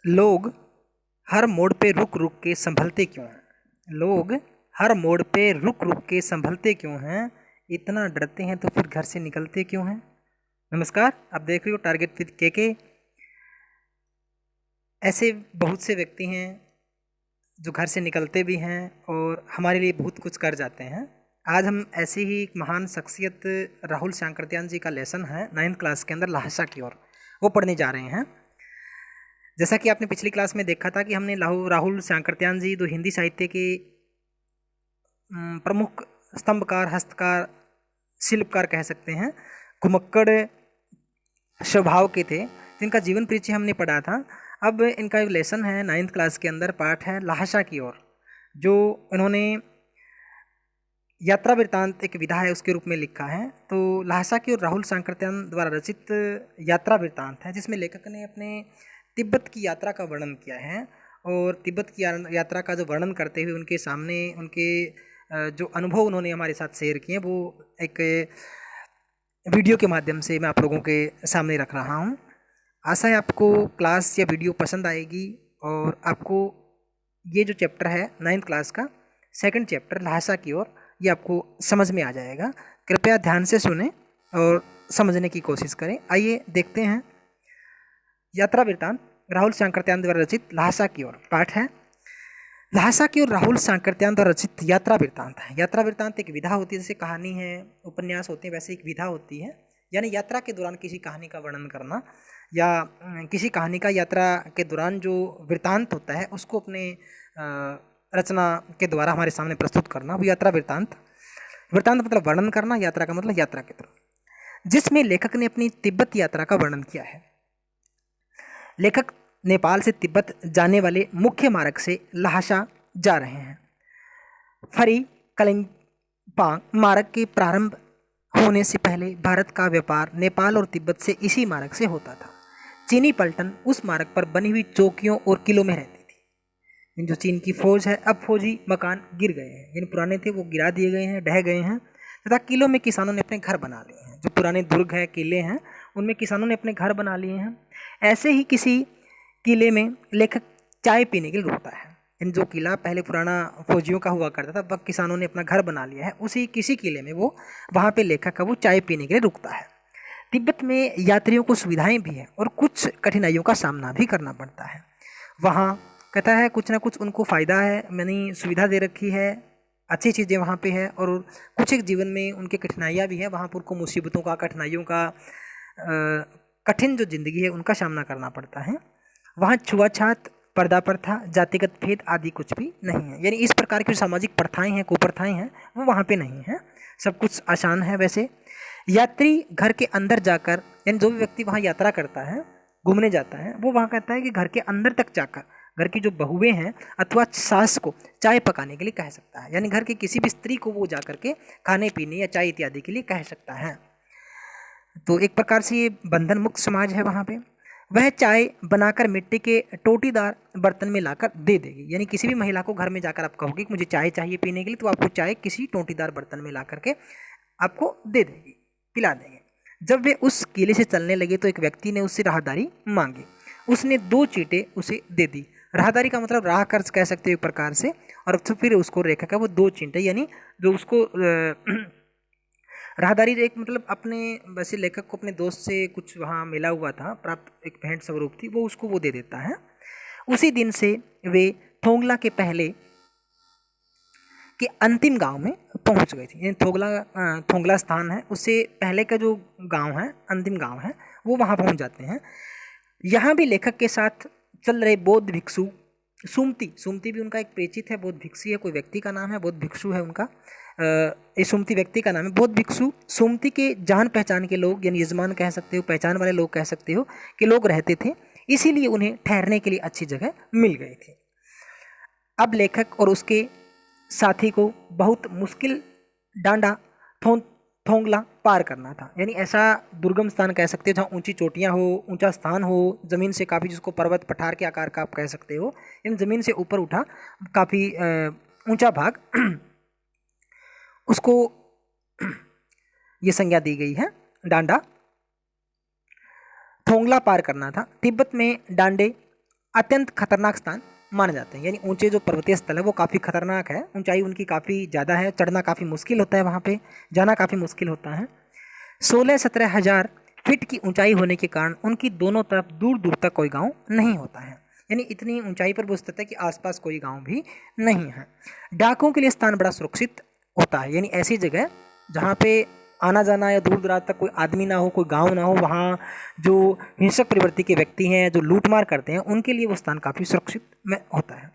लोग हर मोड़ पे रुक रुक के संभलते क्यों हैं? लोग हर मोड़ पे रुक रुक के संभलते क्यों हैं? इतना डरते हैं तो फिर घर से निकलते क्यों हैं? नमस्कार, आप देख रहे हो टारगेट विद के। ऐसे बहुत से व्यक्ति हैं जो घर से निकलते भी हैं और हमारे लिए बहुत कुछ कर जाते हैं। आज हम ऐसे ही एक महान शख्सियत राहुल शांकृत्यान जी का लेसन है 9th क्लास के अंदर लाशा की ओर, वो पढ़ने जा रहे हैं। जैसा कि आपने पिछली क्लास में देखा था कि हमने राहुल शांकृत्यान जी जो हिंदी साहित्य के प्रमुख स्तंभकार, हस्तकार, शिल्पकार कह सकते हैं, घुमक्कड़ स्वभाव के थे, जिनका जीवन परिचय हमने पढ़ा था। अब इनका एक लेसन है 9th क्लास के अंदर, पाठ है लाशा की ओर, जो इन्होंने यात्रा वृत्तांत एक विधा है उसके रूप में लिखा है। तो लाशा की ओर राहुल शांकृत्यान द्वारा रचित यात्रा वृत्तांत है, जिसमें लेखक ने अपने तिब्बत की यात्रा का वर्णन किया है। और तिब्बत की यात्रा का जो वर्णन करते हुए उनके सामने उनके जो अनुभव उन्होंने हमारे साथ शेयर किए, वो एक वीडियो के माध्यम से मैं आप लोगों के सामने रख रहा हूँ। आशा है आपको क्लास या वीडियो पसंद आएगी और आपको ये जो चैप्टर है 9th क्लास का सेकंड चैप्टर लाशा की ओर, ये आपको समझ में आ जाएगा। कृपया ध्यान से सुने और समझने की कोशिश करें। आइए देखते हैं यात्रा वृत्तांत राहुल शांकृत्यान द्वारा रचित लाशा की ओर। पाठ है लाशा की ओर राहुल शांकृत्यान द्वारा रचित यात्रा वृत्तांत है। यात्रा वृत्तांत एक विधा होती है, जैसे कहानी है, उपन्यास होते हैं, वैसे एक विधा होती है, यानी यात्रा के दौरान किसी कहानी का वर्णन करना या किसी कहानी का यात्रा के दौरान जो वृत्तांत होता है उसको अपने रचना के द्वारा हमारे सामने प्रस्तुत करना, वो यात्रा वृत्तांत। वृत्तांत मतलब वर्णन करना, यात्रा का मतलब यात्रा के दौरान, जिसमें लेखक ने अपनी तिब्बत यात्रा का वर्णन किया है। लेखक नेपाल से तिब्बत जाने वाले मुख्य मार्ग से लाशा जा रहे हैं। फरी कलिंगपांग मार्ग के प्रारंभ होने से पहले भारत का व्यापार नेपाल और तिब्बत से इसी मार्ग से होता था। चीनी पलटन उस मार्ग पर बनी हुई चौकियों और किलों में रहती थी। जो चीन की फौज है, अब फौजी मकान गिर गए हैं, जिन पुराने थे वो गिरा दिए गए हैं, ढह गए हैं, तथा किलों में किसानों ने अपने घर बना लिए हैं। जो पुराने दुर्ग है, किले हैं, उनमें किसानों ने अपने घर बना लिए हैं। ऐसे ही किसी किले में लेखक चाय पीने के लिए रुकता है। इन जो किला पहले पुराना फौजियों का हुआ करता था, अब किसानों ने अपना घर बना लिया है, उसी किसी किले में वो वहाँ पे लेखक का वो चाय पीने के लिए रुकता है। तिब्बत में यात्रियों को सुविधाएं भी हैं और कुछ कठिनाइयों का सामना भी करना पड़ता है। वहाँ कहता है कुछ ना कुछ उनको फ़ायदा है, मैंने सुविधा दे रखी है, अच्छी चीज़ें वहाँ पे है, और कुछ एक जीवन में उनके कठिनाइयाँ भी हैं। वहाँ पर उनको मुसीबतों का, कठिनाइयों का, कठिन जो ज़िंदगी है उनका सामना करना पड़ता है। वहाँ छुआछात, पर्दा प्रथा, जातिगत भेद आदि कुछ भी नहीं है, यानी इस प्रकार की सामाजिक प्रथाएं हैं, कुप्रथाएं हैं, वो वहाँ पे नहीं है। सब कुछ आसान है। वैसे यात्री घर के अंदर जाकर, यानी जो भी व्यक्ति वहाँ यात्रा करता है, घूमने जाता है, वो वहाँ कहता है कि घर के अंदर तक जाकर घर की जो बहुएं हैं अथवा सास को चाय पकाने के लिए कह सकता है, यानी घर की किसी भी स्त्री को वो जा करके खाने पीने या चाय इत्यादि के लिए कह सकता है। तो एक प्रकार से ये बंधन मुक्त समाज है वहाँ पे। वह चाय बनाकर मिट्टी के टोटीदार बर्तन में लाकर दे देगी, यानी किसी भी महिला को घर में जाकर आप कहोगे कि मुझे चाय चाहिए पीने के लिए, तो आपको चाय किसी टोटीदार बर्तन में ला करके आपको दे देगी, पिला देंगे। जब वे उस किले से चलने लगे तो एक व्यक्ति ने उससे राहदारी मांगी। उसने 2 चींटे उसे दे दी। राहदारी का मतलब राह कर्ज कह सकते हो एक प्रकार से, और फिर उसको रेखा का वो 2 चींटे, यानी जो उसको राहदारी एक मतलब अपने, वैसे लेखक को अपने दोस्त से कुछ वहाँ मिला हुआ था, प्राप्त एक भेंट स्वरूप थी, वो उसको वो दे देता है। उसी दिन से वे थोंगला के पहले के अंतिम गांव में पहुंच गई थी। थोंगला स्थान है, उससे पहले का जो गांव है, अंतिम गांव है, वो वहाँ पहुंच जाते हैं। यहाँ भी लेखक के साथ चल रहे बौद्ध भिक्षु सुमति भी उनका एक परिचित है, बौद्ध भिक्षु है, कोई व्यक्ति का नाम है, बौद्ध भिक्षु है उनका, ये सुमति व्यक्ति का नाम है। बौद्ध भिक्षु सुमति के जान पहचान के लोग, यानी यजमान कह सकते हो, पहचान वाले लोग कह सकते हो, कि लोग रहते थे, इसीलिए उन्हें ठहरने के लिए अच्छी जगह मिल गई थी। अब लेखक और उसके साथी को बहुत मुश्किल डांडा थोंगला पार करना था, यानी ऐसा दुर्गम स्थान कह सकते हो जहाँ ऊंची चोटियाँ हो, ऊंचा स्थान हो, ज़मीन से काफ़ी, जिसको पर्वत पठार के आकार का आप कह सकते हो, इन ज़मीन से ऊपर उठा काफ़ी ऊंचा भाग, उसको ये संज्ञा दी गई है डांडा। थोंगला पार करना था। तिब्बत में डांडे अत्यंत खतरनाक स्थान माने जाते हैं। यानी ऊंचे जो पर्वतीय स्थल है वो काफ़ी खतरनाक है, ऊंचाई उनकी काफ़ी ज़्यादा है, चढ़ना काफ़ी मुश्किल होता है, वहाँ पे जाना काफ़ी मुश्किल होता है। 16-17 हज़ार फीट की ऊंचाई होने के कारण उनकी दोनों तरफ दूर दूर तक कोई गांव नहीं होता है। यानी इतनी ऊंचाई पर वो स्थित है कि आसपास कोई गांव भी नहीं है। डाकुओं के लिए स्थान बड़ा सुरक्षित होता है, यानी ऐसी जगह जहाँ पे आना जाना या दूर दराज तक कोई आदमी ना हो, कोई गांव ना हो, वहाँ जो हिंसक प्रवृत्ति के व्यक्ति हैं, जो लूटमार करते हैं, उनके लिए वो स्थान काफ़ी सुरक्षित में होता है।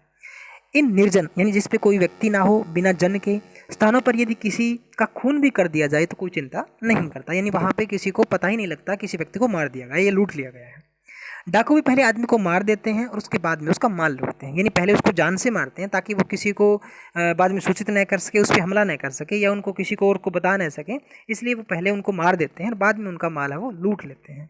इन निर्जन यानी जिस पे कोई व्यक्ति ना हो, बिना जन के स्थानों पर यदि किसी का खून भी कर दिया जाए तो कोई चिंता नहीं करता। यानी वहाँ पे किसी को पता ही नहीं लगता किसी व्यक्ति को मार दिया गया या लूट लिया गया है। डाकू भी पहले आदमी को मार देते हैं और उसके बाद में उसका माल लूटते हैं। यानी पहले उसको जान से मारते हैं ताकि वो किसी को बाद में सूचित न कर सके, उस पर हमला न कर सके या उनको किसी को और को बता न सके, इसलिए वो पहले उनको मार देते हैं और बाद में उनका माल है वो लूट लेते हैं।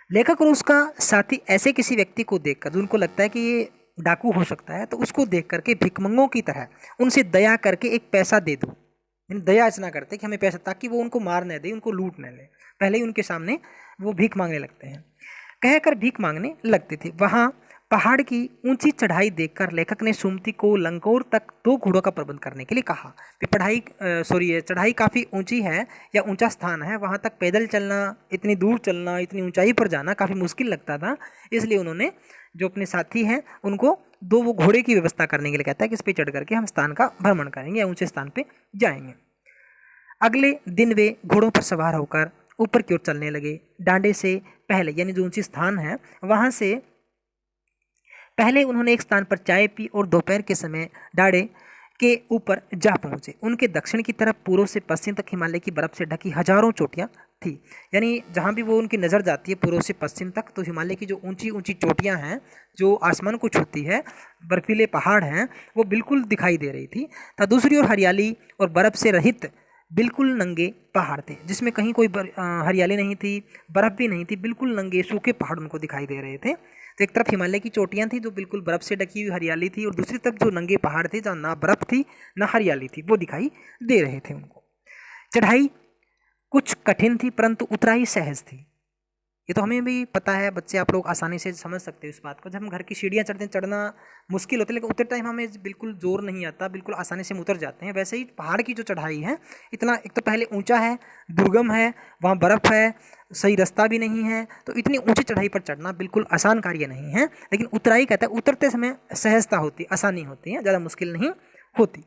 लेखक और उसका साथी ऐसे किसी व्यक्ति को देखकर जो उनको लगता है कि ये डाकू हो सकता है, तो उसको देख करके भिखमंगों की तरह उनसे दया करके एक पैसा दे दो। यानी दया याचना करते कि हमें पैसा, ताकि वो उनको मार न दे, उनको लूट न ले, पहले ही उनके सामने वो भीख मांगने लगते हैं। कहकर भीख मांगने लगते थे। वहाँ पहाड़ की ऊंची चढ़ाई देखकर लेखक ने सुमति को लंगोर तक 2 घोड़ों का प्रबंध करने के लिए कहा। चढ़ाई काफ़ी ऊंची है या ऊंचा स्थान है, वहाँ तक पैदल चलना, इतनी दूर चलना, इतनी ऊंचाई पर जाना काफ़ी मुश्किल लगता था। इसलिए उन्होंने जो अपने साथी हैं उनको 2 वो घोड़े की व्यवस्था करने के लिए कहता है कि इस पर चढ़ करके हम स्थान का भ्रमण करेंगे या ऊंचे स्थान पर जाएंगे। अगले दिन वे घोड़ों पर सवार होकर ऊपर की ओर चलने लगे। डांडे से पहले यानी जो ऊंची स्थान है वहाँ से पहले उन्होंने एक स्थान पर चाय पी और दोपहर के समय डांडे के ऊपर जा पहुँचे। उनके दक्षिण की तरफ पूर्व से पश्चिम तक हिमालय की बर्फ़ से ढकी हजारों चोटियाँ थी। यानी जहाँ भी वो उनकी नज़र जाती है पूर्व से पश्चिम तक, तो हिमालय की जो ऊंची ऊंची चोटियाँ हैं जो आसमान को छूती है, बर्फीले पहाड़ हैं, वो बिल्कुल दिखाई दे रही थी। तो दूसरी ओर हरियाली और बर्फ़ से रहित बिल्कुल नंगे पहाड़ थे, जिसमें कहीं कोई हरियाली नहीं थी, बर्फ़ भी नहीं थी, बिल्कुल नंगे सूखे पहाड़ उनको दिखाई दे रहे थे। तो एक तरफ हिमालय की चोटियाँ थी जो बिल्कुल बर्फ़ से ढकी हुई हरियाली थी, और दूसरी तरफ जो नंगे पहाड़ थे जहाँ ना बर्फ़ थी ना हरियाली थी, वो दिखाई दे रहे थे उनको। चढ़ाई कुछ कठिन थी परंतु उतराई सहज थी। ये तो हमें भी पता है, बच्चे आप लोग आसानी से समझ सकते हो इस बात को। जब हम घर की सीढ़ियाँ चढ़ते हैं, चढ़ना मुश्किल होता है, लेकिन उतरते टाइम हमें बिल्कुल जोर नहीं आता, बिल्कुल आसानी से हम उतर जाते हैं। वैसे ही पहाड़ की जो चढ़ाई है, इतना एक तो पहले ऊंचा है, दुर्गम है, वहाँ बर्फ़ है, सही रास्ता भी नहीं है, तो इतनी ऊंची चढ़ाई पर चढ़ना बिल्कुल आसान कार्य नहीं है। लेकिन उतराई कहता है उतरते समय सहजता होती, आसानी होती है, ज़्यादा मुश्किल नहीं होती।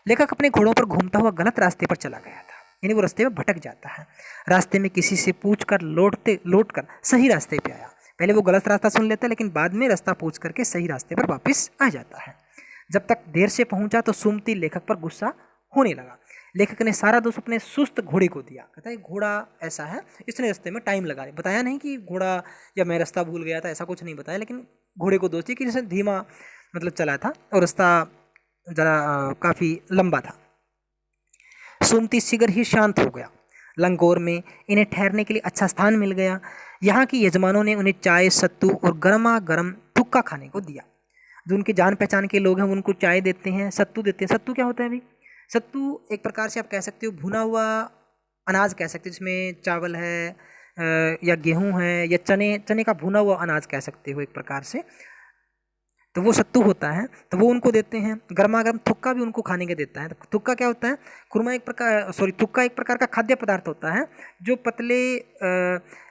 लेखक अपने घोड़ों पर घूमता हुआ गलत रास्ते पर चला गया था, यानी वो रास्ते में भटक जाता है। रास्ते में किसी से पूछकर लौट कर सही रास्ते पे आया। पहले वो गलत रास्ता सुन लेता है, लेकिन बाद में रास्ता पूछ करके सही रास्ते पर वापस आ जाता है। जब तक देर से पहुंचा तो सुमति लेखक पर गुस्सा होने लगा। लेखक ने सारा दोष अपने सुस्त घोड़े को दिया। कहता है घोड़ा ऐसा है, इसने रास्ते में टाइम लगा, बताया नहीं कि घोड़ा या मैं रास्ता भूल गया था, ऐसा कुछ नहीं बताया, लेकिन घोड़े को दोष दिया कि इसने धीमा मतलब चला था और रास्ता ज़रा काफ़ी लंबा था। सुमति शीघ्र ही शांत हो गया। लंगोर में इन्हें ठहरने के लिए अच्छा स्थान मिल गया। यहाँ के यजमानों ने उन्हें चाय, सत्तू और गर्मा गर्म थुक्का खाने को दिया। जो उनके जान पहचान के लोग हैं उनको चाय देते हैं, सत्तू देते हैं। सत्तू क्या होता है भाई? सत्तू एक प्रकार से आप कह सकते हो भुना हुआ अनाज कह सकते हो, जिसमें चावल है या गेहूँ है या चने का भुना हुआ अनाज कह सकते हो एक प्रकार से, तो वो सत्तू होता है, तो वो उनको देते हैं। गर्मा गर्म थुक्का भी उनको खाने के देता है। तो थुक्का क्या होता है? थुक्का एक प्रकार का खाद्य पदार्थ होता है जो पतले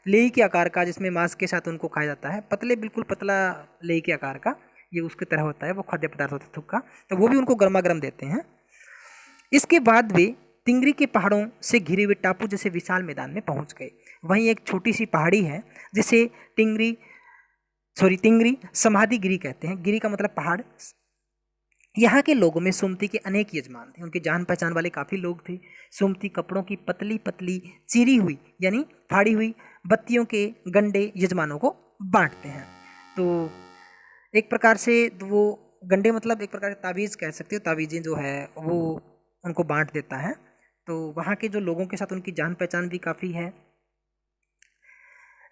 लेई के आकार का, जिसमें मांस के साथ उनको खाया जाता है। पतले बिल्कुल पतला लेई के आकार का, ये उसकी तरह होता है, वो खाद्य पदार्थ होता है थुक्का। तो वो भी उनको गर्मा गर्म देते हैं। इसके बाद वे तिंगरी के पहाड़ों से घिरे हुए टापू जैसे विशाल मैदान में पहुँच गए। वहीं एक छोटी सी पहाड़ी है जिसे तिंगरी समाधि गिरी कहते हैं। गिरी का मतलब पहाड़। यहाँ के लोगों में सुमति के अनेक यजमान थे, उनके जान पहचान वाले काफ़ी लोग थे। सुमति कपड़ों की पतली पतली चीरी हुई यानी फाड़ी हुई बत्तियों के गंडे यजमानों को बांटते हैं। तो एक प्रकार से वो गंडे मतलब एक प्रकार के तावीज़ कह सकते हो, तावीज़ें जो है वो उनको बांट देता है। तो वहाँ के जो लोगों के साथ उनकी जान पहचान भी काफ़ी है।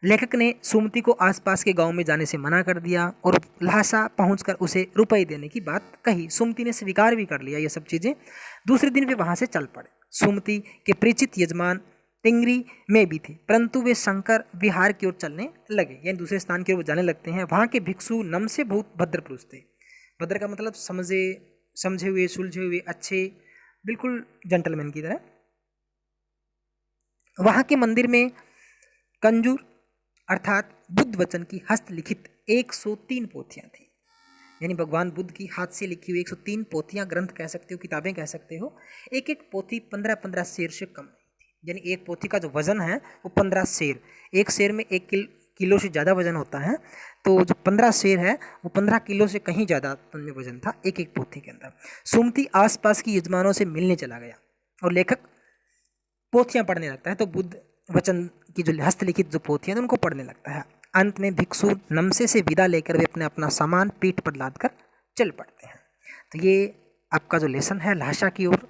लेखक ने सुमति को आसपास के गांव में जाने से मना कर दिया और ल्हासा पहुंचकर उसे रुपए देने की बात कही। सुमति ने स्वीकार भी कर लिया ये सब चीज़ें। दूसरे दिन वे वहां से चल पड़े। सुमति के परिचित यजमान टिंगरी में भी थे, परंतु वे शंकर विहार की ओर चलने लगे, यानी दूसरे स्थान की ओर जाने लगते हैं। वहाँ के भिक्षु नम से बहुत भद्र पुरुष थे। भद्र का मतलब समझे हुए, सुलझे हुए, अच्छे, बिल्कुल जेंटलमैन की तरह। वहाँ के मंदिर में कंजूर अर्थात बुद्ध वचन की हस्तलिखित 103 पोथियाँ थी, यानी भगवान बुद्ध की हाथ से लिखी हुई 103 पोथियाँ, ग्रंथ कह सकते हो, किताबें कह सकते हो। एक एक पोथी 15-15 शेर से कम नहीं थी, यानी एक पोथी का जो वजन है वो 15 शेर, एक शेर में 1 किलो से ज़्यादा वजन होता है, तो जो 15 शेर है वो 15 किलो से कहीं ज़्यादा उनमें वजन था एक एक पोथी के अंदर। सुमति आसपास की यजमानों से मिलने चला गया और लेखक पोथियाँ पढ़ने लगता है, तो बुद्ध वचन की जो हस्तलिखित जो पोथियाँ उनको पढ़ने लगता है। अंत में भिक्षु नमसे से विदा लेकर वे अपना सामान पीठ पर लाद कर चल पड़ते हैं। तो ये आपका जो लेसन है लहासा की ओर,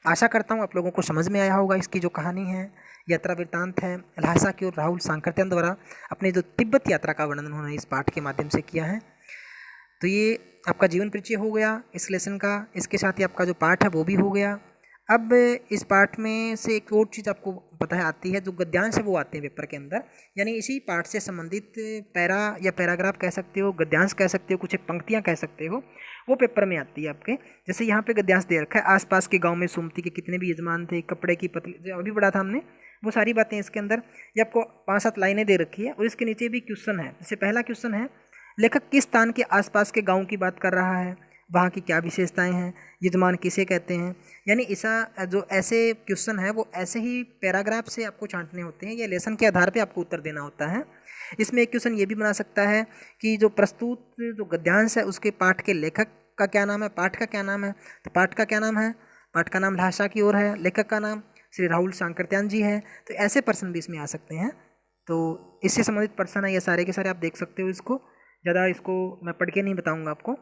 आशा करता हूँ आप लोगों को समझ में आया होगा। इसकी जो कहानी है, यात्रा वृत्तांत है लहासा की ओर, राहुल सांकृत्यान द्वारा अपने जो तिब्बत यात्रा का वर्णन उन्होंने इस पाठ के माध्यम से किया है। तो ये आपका जीवन परिचय हो गया इस लेसन का, इसके साथ ही आपका जो पाठ है वो भी हो गया। अब इस पाठ में से एक और चीज़ आपको पता है आती है, जो गद्यांश है वो आते हैं पेपर के अंदर, यानी इसी पाठ से संबंधित पैरा या पैराग्राफ कह सकते हो, गद्यांश कह सकते हो, कुछ एक पंक्तियाँ कह सकते हो, वो पेपर में आती है आपके। जैसे यहाँ पे गद्यांश दे रखा है, आसपास के गांव में सुमति के कितने भी यजमान थे, कपड़े की पतली, जो अभी पढ़ा था हमने वो सारी बातें इसके अंदर, ये आपको 5-7 लाइनें दे रखी है और इसके नीचे भी क्वेश्चन है। जैसे पहला क्वेश्चन है, लेखक किस स्थान के आसपास के गाँव की बात कर रहा है, वहाँ की क्या विशेषताएं हैं, यजमान किसे कहते हैं, यानी ऐसा जो ऐसे क्वेश्चन है वो ऐसे ही पैराग्राफ से आपको छांटने होते हैं या लेसन के आधार पे आपको उत्तर देना होता है। इसमें एक क्वेश्चन ये भी बना सकता है कि जो प्रस्तुत जो गद्यांश है उसके पाठ के लेखक का क्या नाम है, पाठ का क्या नाम है। तो पाठ का क्या नाम है, पाठ का नाम लहासा की ओर है, लेखक का नाम श्री राहुल सांकृत्यान जी है। तो ऐसे पर्सन भी इसमें आ सकते हैं। तो इससे संबंधित पर्सन है ये सारे के सारे, आप देख सकते हो। इसको ज़्यादा इसको मैं पढ़ के नहीं बताऊँगा आपको,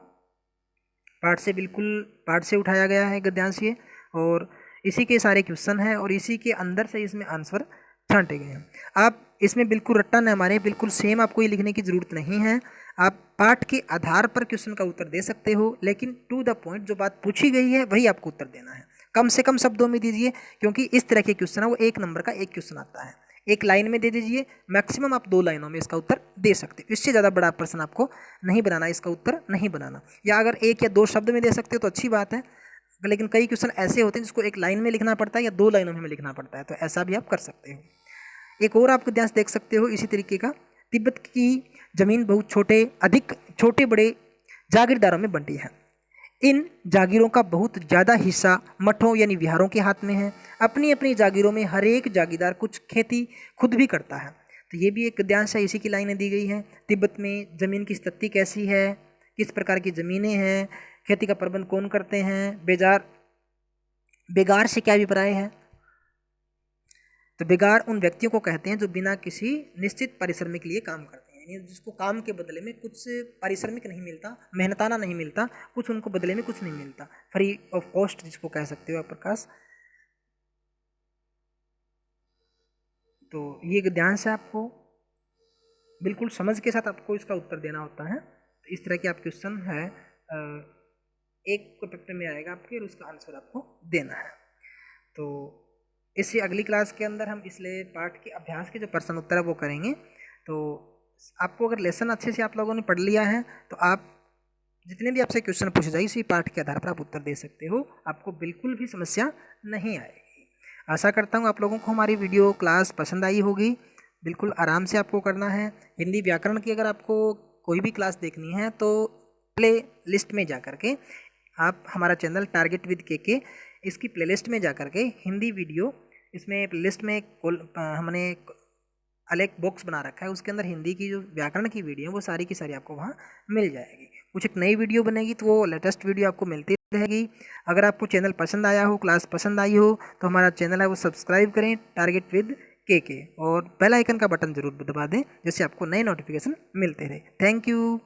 पाठ से बिल्कुल पाठ से उठाया गया है गद्यांश ये, और इसी के सारे क्वेश्चन हैं और इसी के अंदर से इसमें आंसर छांटे गए हैं। आप इसमें बिल्कुल रट्टा न मारे, बिल्कुल सेम आपको ये लिखने की ज़रूरत नहीं है। आप पाठ के आधार पर क्वेश्चन का उत्तर दे सकते हो, लेकिन टू द पॉइंट जो बात पूछी गई है वही आपको उत्तर देना है। कम से कम शब्दों में दीजिए, क्योंकि इस तरह के क्वेश्चन है वो 1 नंबर का एक क्वेश्चन आता है। 1 लाइन में दे दीजिए, मैक्सिमम आप 2 लाइनों में इसका उत्तर दे सकते हो। इससे ज़्यादा बड़ा प्रश्न आपको नहीं बनाना, इसका उत्तर नहीं बनाना। या अगर 1 या 2 शब्द में दे सकते हो तो अच्छी बात है, लेकिन कई क्वेश्चन ऐसे होते हैं जिसको 1 लाइन में लिखना पड़ता है या 2 लाइनों में लिखना पड़ता है, तो ऐसा भी आप कर सकते हो। एक और आप गद्यांश देख सकते हो इसी तरीके का, तिब्बत की जमीन बहुत अधिक छोटे बड़े जागीरदारों में बंटी है। इन जागीरों का बहुत ज़्यादा हिस्सा मठों यानी विहारों के हाथ में है। अपनी अपनी जागीरों में हर एक जागीरदार कुछ खेती खुद भी करता है। तो ये भी एक गद्यांश है, इसी की लाइनें दी गई हैं। तिब्बत में ज़मीन की स्थिति कैसी है, किस प्रकार की ज़मीनें हैं, खेती का प्रबंध कौन करते हैं, बेगार से क्या अभिप्राय है। तो बेगार उन व्यक्तियों को कहते हैं जो बिना किसी निश्चित परिश्रम के लिए काम करते हैं, यानी जिसको काम के बदले में कुछ पारिश्रमिक नहीं मिलता, मेहनताना नहीं मिलता, कुछ उनको बदले में कुछ नहीं मिलता, फ्री ऑफ कॉस्ट जिसको कह सकते हो आप प्रकाश। तो ये गद्यांश है, आपको बिल्कुल समझ के साथ आपको इसका उत्तर देना होता है। तो इस तरह के आप क्वेश्चन है एक पेपर में आएगा आपके और उसका आंसर आपको देना है। तो इससे अगली क्लास के अंदर हम इसलिए पाठ के अभ्यास के जो प्रश्न उत्तर है वो करेंगे। तो आपको अगर लेसन अच्छे से आप लोगों ने पढ़ लिया है तो आप जितने भी आपसे क्वेश्चन पूछे जाए इसी पाठ के आधार पर आप उत्तर दे सकते हो, आपको बिल्कुल भी समस्या नहीं आएगी। आशा करता हूँ आप लोगों को हमारी वीडियो क्लास पसंद आई होगी। बिल्कुल आराम से आपको करना है। हिंदी व्याकरण की अगर आपको कोई भी क्लास देखनी है तो प्ले लिस्ट में जा कर के आप हमारा चैनल टारगेट विद के इसकी प्लेलिस्ट में जा कर के हिंदी वीडियो, इसमें प्लेलिस्ट में हमने अलग बॉक्स बना रखा है, उसके अंदर हिंदी की जो व्याकरण की वीडियो है वो सारी की सारी आपको वहाँ मिल जाएगी। कुछ एक नई वीडियो बनेगी तो वो लेटेस्ट वीडियो आपको मिलती रहेगी। अगर आपको चैनल पसंद आया हो, क्लास पसंद आई हो, तो हमारा चैनल है वो सब्सक्राइब करें टारगेट विद के और बेल आइकन का बटन जरूर दबा दें, जिससे आपको नए नोटिफिकेशन मिलते रहे। Thank you.